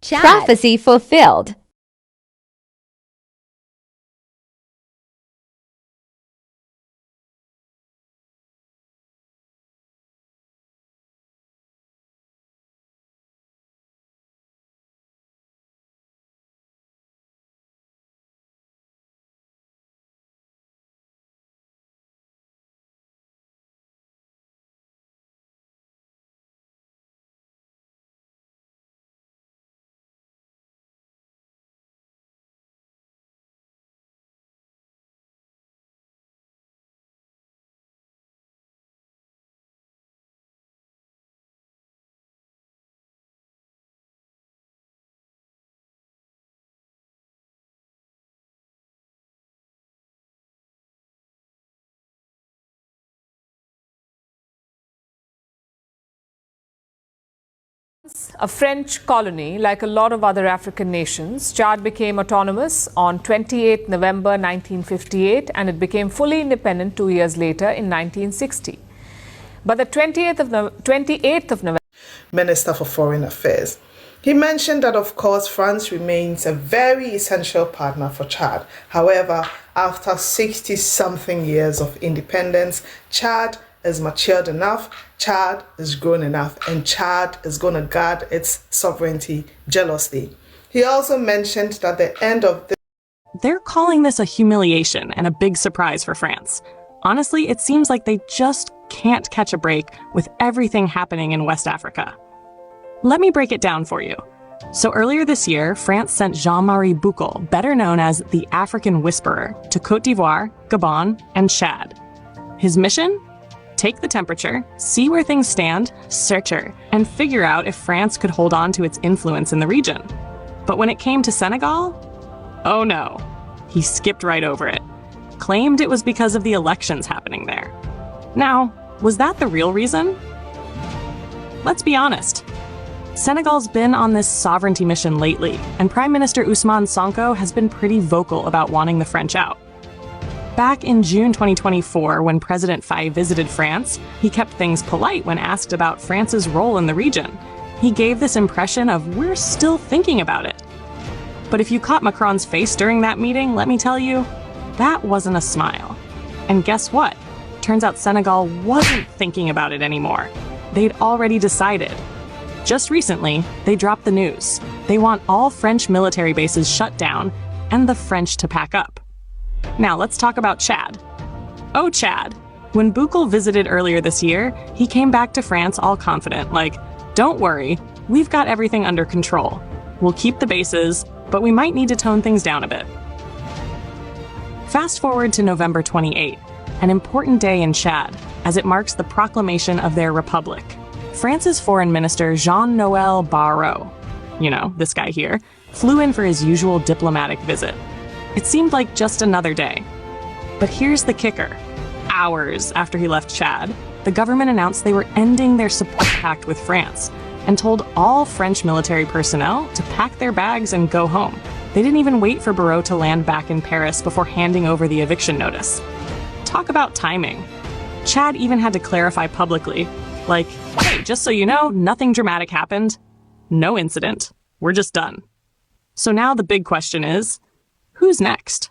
Chad. Prophecy fulfilled. A French colony, like a lot of other African nations, Chad became autonomous on 28 November 1958 and it became fully independent 2 years later in 1960. But the 28th of November, Minister for Foreign Affairs. He mentioned that, of course, France remains a very essential partner for Chad. However, after 60-something years of independence, Chad is matured enough, Chad is grown enough, and Chad is going to guard its sovereignty jealously. He also mentioned that the end of the They're calling this a humiliation and a big surprise for France. Honestly, it seems like they just can't catch a break with everything happening in West Africa. Let me break it down for you. So earlier this year, France sent Jean-Marie Bouckel, better known as the African Whisperer, to Côte d'Ivoire, Gabon, and Chad. His mission? Take the temperature, see where things stand, search her, and figure out if France could hold on to its influence in the region. But when it came to Senegal, oh no, he skipped right over it. Claimed it was because of the elections happening there. Now, was that the real reason? Let's be honest. Senegal's been on this sovereignty mission lately, and Prime Minister Ousmane Sonko has been pretty vocal about wanting the French out. Back in June 2024, when President Faye visited France, he kept things polite when asked about France's role in the region. He gave this impression of we're still thinking about it. But if you caught Macron's face during that meeting, let me tell you, that wasn't a smile. And guess what? Turns out Senegal wasn't thinking about it anymore. They'd already decided. Just recently, they dropped the news. They want all French military bases shut down and the French to pack up. Now let's talk about Chad. Oh, Chad. When Bouckel visited earlier this year, he came back to France all confident, like, don't worry, we've got everything under control. We'll keep the bases, but we might need to tone things down a bit. Fast forward to November 28, an important day in Chad, as it marks the proclamation of their republic. France's Foreign Minister Jean-Noël Barrot, this guy here, flew in for his usual diplomatic visit. It seemed like just another day. But here's the kicker. Hours after he left Chad, the government announced they were ending their support pact with France and told all French military personnel to pack their bags and go home. They didn't even wait for Barrot to land back in Paris before handing over the eviction notice. Talk about timing. Chad even had to clarify publicly, like, hey, just so you know, nothing dramatic happened. No incident. We're just done. So now the big question is, who's next?